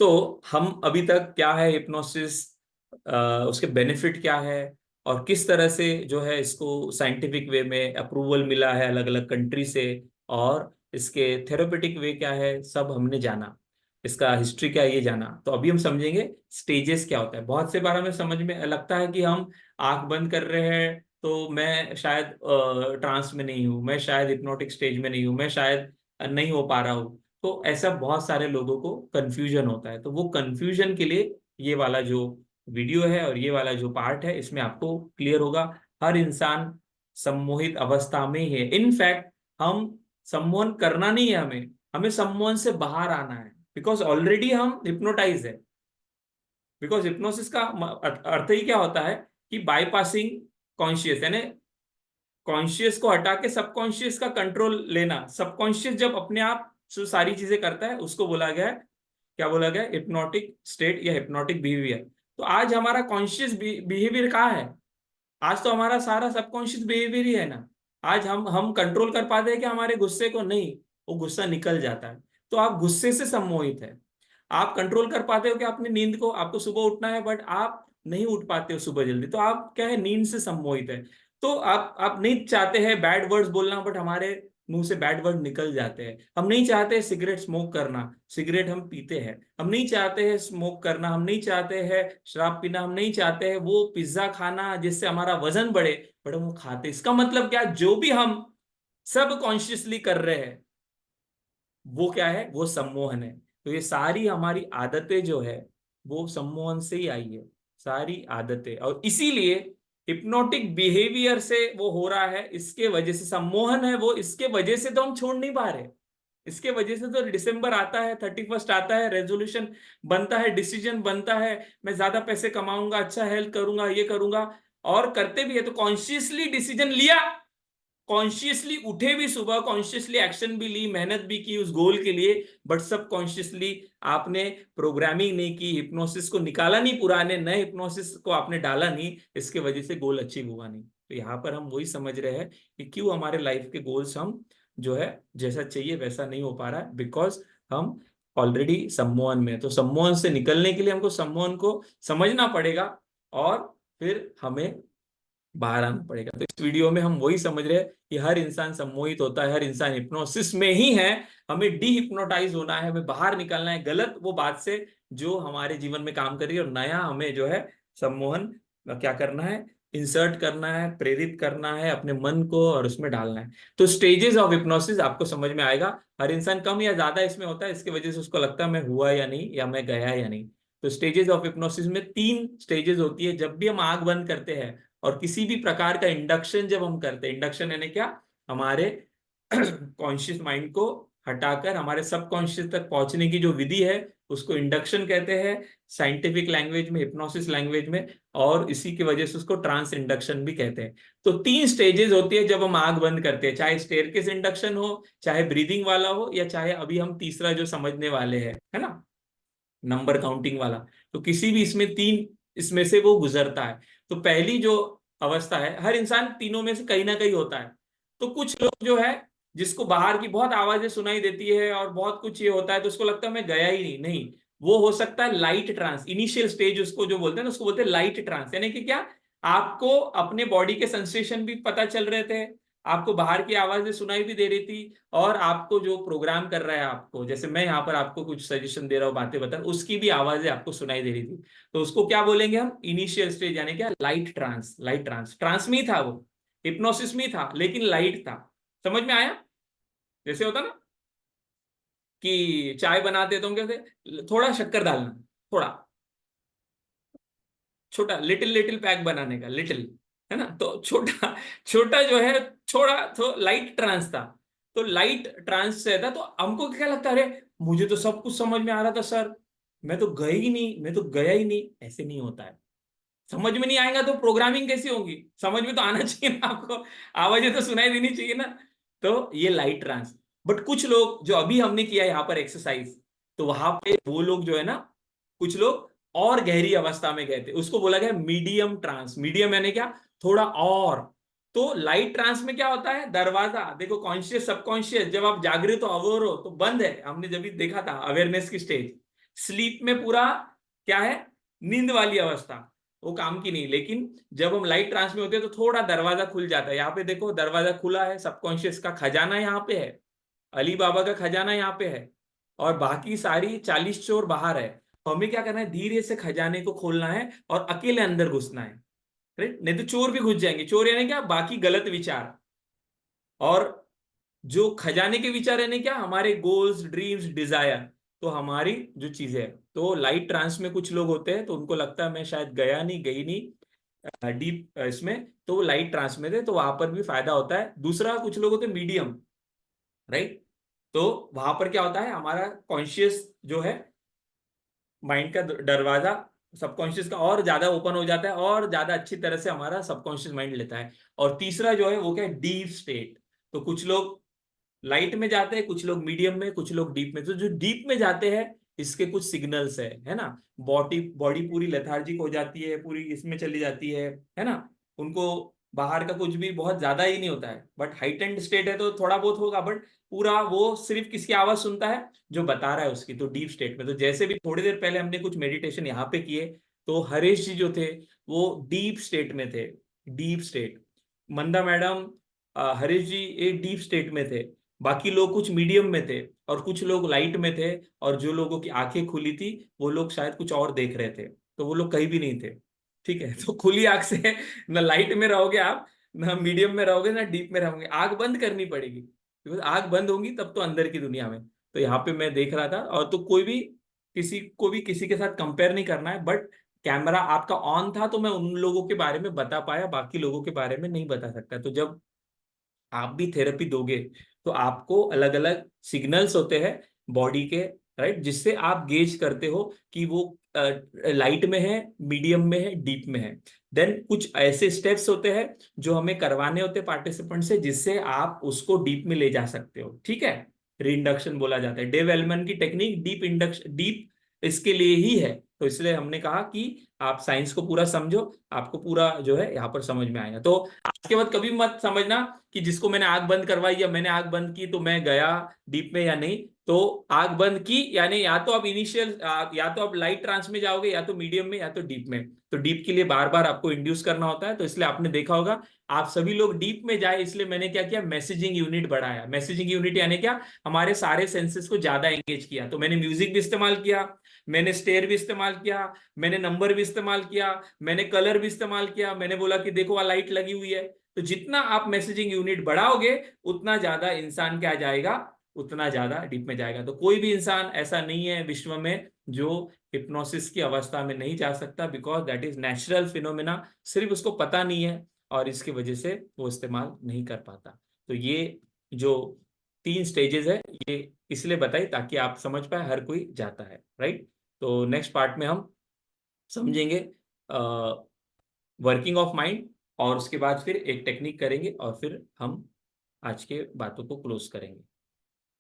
तो हम अभी तक क्या है हिप्नोसिस, उसके बेनिफिट क्या है, और किस तरह से जो है इसको साइंटिफिक वे में अप्रूवल मिला है अलग अलग कंट्री से, और इसके थेरेपेटिक वे क्या है, सब हमने जाना। इसका हिस्ट्री क्या है ये जाना। तो अभी हम समझेंगे स्टेजेस क्या होता है। बहुत से बार हमें समझ में लगता है कि हम आंख बंद कर रहे हैं तो मैं शायद ट्रांस में नहीं हूँ, मैं शायद हिप्नोटिक स्टेज में नहीं हूँ, मैं शायद नहीं हो पा रहा हूँ। तो ऐसा बहुत सारे लोगों को कंफ्यूजन होता है। तो वो कंफ्यूजन के लिए ये वाला जो वीडियो है और ये वाला जो पार्ट है, इसमें आपको क्लियर होगा। हर इंसान सम्मोहित अवस्था में ही है। इनफैक्ट हम सम्मोहन करना नहीं है, हमें हमें सम्मोहन से बाहर आना है, बिकॉज ऑलरेडी हम हिप्नोटाइज है। बिकॉज हिप्नोसिस का अर्थ ही क्या होता है कि बाईपासिंग कॉन्शियस, यानी कॉन्शियस को हटा के सबकॉन्शियस का कंट्रोल लेना। सबकॉन्शियस जब अपने आप जो सारी चीजें करता है उसको बोला गया है, क्या बोला गया है, हिप्नोटिक स्टेट या हिप्नोटिक बिहेवियर। तो आज हमारा कॉन्शियस बिहेवियर कहाँ है? आज तो हमारा सारा सबकॉन्शियस बिहेवियर ही है ना। आज हम कंट्रोल कर पाते हैं कि हमारे गुस्से को? नहीं, वो गुस्सा निकल जाता है। तो आप गुस्से से सम्मोहित है। आप कंट्रोल कर पाते हो कि अपनी नींद को, आपको सुबह उठना है बट आप नहीं उठ पाते हो सुबह जल्दी, तो आप क्या है, नींद से सम्मोहित है। तो आप नहीं चाहते हैं बैड वर्ड्स बोलना, बट हमारे मुंह से बैड वर्ड निकल जाते हैं। हम नहीं चाहते सिगरेट स्मोक करना, सिगरेट हम पीते हैं। हम नहीं चाहते हैं स्मोक करना, हम नहीं चाहते हैं शराब पीना, हम नहीं चाहते हैं वो पिज्जा खाना जिससे हमारा वजन बढ़े, बट हम वो खाते। इसका मतलब क्या, जो भी हम सब कॉन्शियसली कर रहे हैं वो क्या है, वो सम्मोहन है। तो ये सारी हमारी आदतें जो है वो सम्मोहन से ही आई है, सारी आदतें। और इसीलिए हिप्नोटिक बिहेवियर से वो हो रहा है, इसके वजह से सम्मोहन है वो, इसके वजह से तो हम छोड़ नहीं पा रहे। इसके वजह से तो दिसंबर आता है, 31 आता है, रेजोल्यूशन बनता है, डिसीजन बनता है, मैं ज्यादा पैसे कमाऊंगा, अच्छा हेल्थ करूंगा, ये करूंगा, और करते भी है। तो कॉन्शियसली डिसीजन लिया, कॉन्शियसली उठे भी सुबह, कॉन्शियसली एक्शन भी ली, मेहनत भी की उस गोल के लिए, बट सब कॉन्शियसली आपने प्रोग्रामिंग नहीं की, हिप्नोसिस को निकाला नहीं, पुराने नए हिप्नोसिस को आपने डाला नहीं, इसके वजह से गोल अचीव हुआ नहीं। तो यहाँ पर हम वही समझ रहे हैं कि क्यों हमारे लाइफ के गोल्स हम जो है जैसा चाहिए वैसा नहीं हो पा रहा है, बिकॉज हम ऑलरेडी सम्मोहन में। तो सम्मोहन से निकलने के लिए हमको सम्मोहन को समझना पड़ेगा, और फिर हमें बाहर आना पड़ेगा। तो इस वीडियो में हम वही समझ रहे हैं कि हर इंसान सम्मोहित होता है, हर इंसान हिप्नोसिस में ही है। हमें डी हिप्नोटाइज होना है, हमें बाहर निकलना है गलत वो बात से जो हमारे जीवन में काम कर रही है, और नया हमें जो है सम्मोहन क्या करना है, इंसर्ट करना है, प्रेरित करना है अपने मन को और उसमें डालना है। तो स्टेजेस ऑफ हिप्नोसिस आपको समझ में आएगा। हर इंसान कम या ज्यादा इसमें होता है, इसकी वजह से उसको लगता है मैं हुआ या नहीं, या मैं गया या नहीं। तो स्टेजेस ऑफ हिप्नोसिस में 3 स्टेजेस होती है। जब भी हम आंख बंद करते हैं और किसी भी प्रकार का इंडक्शन जब हम करते हैं, इंडक्शन यानी क्या, हमारे कॉन्शियस माइंड को हटाकर हमारे सबकॉन्शियस तक पहुंचने की जो विधि है उसको इंडक्शन कहते हैं, साइंटिफिक लैंग्वेज में, हिप्नोसिस लैंग्वेज में, और इसी की वजह से उसको ट्रांस इंडक्शन भी कहते हैं। तो 3 स्टेजेस होती है जब हम आंख बंद करते हैं, चाहे स्टेयरकेस इंडक्शन हो, चाहे ब्रीदिंग वाला हो, या चाहे अभी हम तीसरा जो समझने वाले हैं, है ना, नंबर काउंटिंग वाला। तो किसी भी इसमें 3 इसमें से वो गुजरता है। तो पहली जो अवस्था है, हर इंसान तीनों में से कहीं ना कहीं होता है। तो कुछ लोग जो है जिसको बाहर की बहुत आवाजें सुनाई देती है और बहुत कुछ ये होता है, तो उसको लगता है मैं गया ही नहीं। नहीं, वो हो सकता है लाइट ट्रांस, इनिशियल स्टेज उसको जो बोलते हैं ना, उसको बोलते हैं लाइट ट्रांस। यानी कि क्या, आपको अपने बॉडी के सेंसेशन भी पता चल रहे थे, आपको बाहर की आवाजें सुनाई भी दे रही थी, और आपको जो प्रोग्राम कर रहा है, आपको जैसे मैं यहाँ पर आपको कुछ सजेशन दे रहा हूँ, बातें बता रहा हूँ, उसकी भी आवाजें आपको सुनाई दे रही थी। तो उसको क्या बोलेंगे हम, इनिशियल स्टेज, यानी क्या, light trans. Light trans, trans में ही था वो, हिप्नोसिस में ही था, लेकिन लाइट था। समझ में आया? जैसे होता ना कि चाय बनाते तो हम कहते थोड़ा शक्कर डालना, थोड़ा छोटा, लिटिल लिटिल पैक बनाने का, लिटिल, है ना, तो छोटा छोटा जो है, छोड़ा, तो लाइट ट्रांस था। तो लाइट ट्रांस से था, तो हमको क्या लगता है, अरे मुझे तो सब कुछ समझ में आ रहा था सर, मैं तो गई ही नहीं, मैं तो गया ही नहीं। ऐसे नहीं होता है। समझ में नहीं आएगा तो प्रोग्रामिंग कैसी होगी? समझ में तो आना चाहिए ना आपको, आवाजें तो सुनाई देनी चाहिए ना। तो ये लाइट ट्रांस। बट कुछ लोग जो अभी हमने किया यहाँ पर एक्सरसाइज, तो वहां पे वो लोग जो है ना, कुछ लोग और गहरी अवस्था में गए थे, उसको बोला गया मीडियम ट्रांस। मीडियम यानी क्या, थोड़ा और। तो लाइट ट्रांस में क्या होता है, दरवाजा देखो, कॉन्शियस सबकॉन्शियस, जब आप जागृत हो, अवेयर हो, तो बंद है, हमने जब भी देखा था अवेयरनेस की स्टेज, स्लीप में पूरा क्या है, नींद वाली अवस्था, वो काम की नहीं। लेकिन जब हम लाइट ट्रांस में होते हैं तो थोड़ा दरवाजा खुल जाता है। यहाँ पे देखो दरवाजा खुला है, सबकॉन्शियस का खजाना यहाँ पे है, अली बाबा का खजाना यहाँ पे है, और बाकी सारी 40 चोर बाहर है। तो हमें क्या करना है, धीरे से खजाने को खोलना है और अकेले अंदर घुसना है, राइट? नहीं तो चोर भी घुस जाएंगे। चोर यानी क्या, बाकी गलत विचार। और जो खजाने के विचार यानी क्या, हमारे गोल्स, ड्रीम्स, डिजायर, तो हमारी जो चीजें है। तो लाइट ट्रांस में कुछ लोग होते हैं तो उनको लगता है मैं शायद गया नहीं, गई नहीं डीप इसमें, तो वो लाइट ट्रांस में थे, तो वहां पर भी फायदा होता है। दूसरा, कुछ लोग होते हैं मीडियम, राइट? तो वहां पर क्या होता है, हमारा कॉन्शियस जो है, माइंड का दरवाजा सबकॉन्शियस का और ज्यादा ओपन हो जाता है, और ज्यादा अच्छी तरह से हमारा सबकॉन्शियस माइंड लेता है। और तीसरा जो है वो क्या है, डीप स्टेट। तो कुछ लोग लाइट में जाते हैं, कुछ लोग मीडियम में, कुछ लोग डीप में। तो जो डीप में जाते हैं, इसके कुछ सिग्नल्स है ना। बॉडी बॉडी पूरी लेथार्जिक हो जाती है, पूरी इसमें चली जाती है ना। उनको बाहर का कुछ भी बहुत ज्यादा ही नहीं होता है, बट हाइटेंड स्टेट है तो थोड़ा बहुत होगा, बट पूरा वो सिर्फ किसकी आवाज सुनता है, जो बता रहा है उसकी। तो डीप स्टेट में, तो जैसे भी थोड़ी देर पहले हमने कुछ मेडिटेशन यहाँ पे किए, तो हरीश जी जो थे वो डीप स्टेट में थे, डीप स्टेट। मंदा मैडम, हरीश जी एक डीप स्टेट में थे। बाकी लोग कुछ मीडियम में थे, और कुछ लोग लाइट में थे। और जो लोगों की आंखें खुली थी, वो लोग शायद कुछ और देख रहे थे, तो वो लोग कहीं भी नहीं थे। ठीक है, तो खुली आंख से ना लाइट में रहोगे आप, ना मीडियम में रहोगे, ना डीप में रहोगे। आंख बंद करनी पड़ेगी, बिकॉज आंख बंद होंगी तब तो अंदर की दुनिया में। तो यहाँ पे मैं देख रहा था, और तो कोई भी किसी को भी किसी के साथ कंपेयर नहीं करना है, बट कैमरा आपका ऑन था तो मैं उन लोगों के बारे में बता पाया, बाकी लोगों के बारे में नहीं बता सकता। तो जब आप भी थेरेपी दोगे, तो आपको अलग अलग सिग्नल्स होते हैं बॉडी के, राइट, जिससे आप गेज करते हो कि वो लाइट में है, मीडियम में है, डीप में है। देन कुछ ऐसे स्टेप्स होते हैं जो हमें करवाने होते हैं पार्टिसिपेंट से, जिससे आप उसको डीप में ले जा सकते हो। ठीक है, रीइंडक्शन बोला जाता है, डेव एलमन की टेक्निक डीप इंडक्शन, डीप इसके लिए ही है। तो इसलिए हमने कहा कि आप साइंस को पूरा समझो, आपको पूरा जो है यहाँ पर समझ में आएगा। तो आज के बाद कभी मत समझना कि जिसको मैंने आंख बंद करवाई या मैंने आंख बंद की तो मैं गया डीप में या नहीं। तो आंख बंद की यानी या तो आप इनिशियल, या तो आप लाइट ट्रांस में जाओगे, या तो मीडियम में, या तो डीप में। तो डीप के लिए बार बार आपको इंड्यूस करना होता है, तो इसलिए आपने देखा होगा आप सभी लोग डीप में जाए, इसलिए मैंने क्या किया, मैसेजिंग यूनिट बढ़ाया। मैसेजिंग यूनिट यानी क्या, हमारे सारे सेंसेस को ज्यादा एंगेज किया। तो मैंने म्यूजिक भी इस्तेमाल किया, मैंने स्टेयर भी इस्तेमाल किया, मैंने नंबर भी इस्तेमाल किया, मैंने कलर भी इस्तेमाल किया, मैंने बोला कि देखो वहां लाइट लगी हुई है। तो जितना आप मैसेजिंग यूनिट बढ़ाओगे, उतना ज्यादा इंसान क्या जाएगा, उतना ज्यादा डीप में जाएगा। तो कोई भी इंसान ऐसा नहीं है विश्व में जो हिप्नोसिस की अवस्था में नहीं जा सकता, because that is natural phenomena. सिर्फ उसको पता नहीं है, और इसकी वजह से वो इस्तेमाल नहीं कर पाता। तो ये जो 3 स्टेजेस है, ये इसलिए बताई ताकि आप समझ पाए, हर कोई जाता है, राइट? तो नेक्स्ट पार्ट में हम समझेंगे वर्किंग ऑफ माइंड, और उसके बाद फिर एक टेक्निक करेंगे, और फिर हम आज के बातों को क्लोज करेंगे।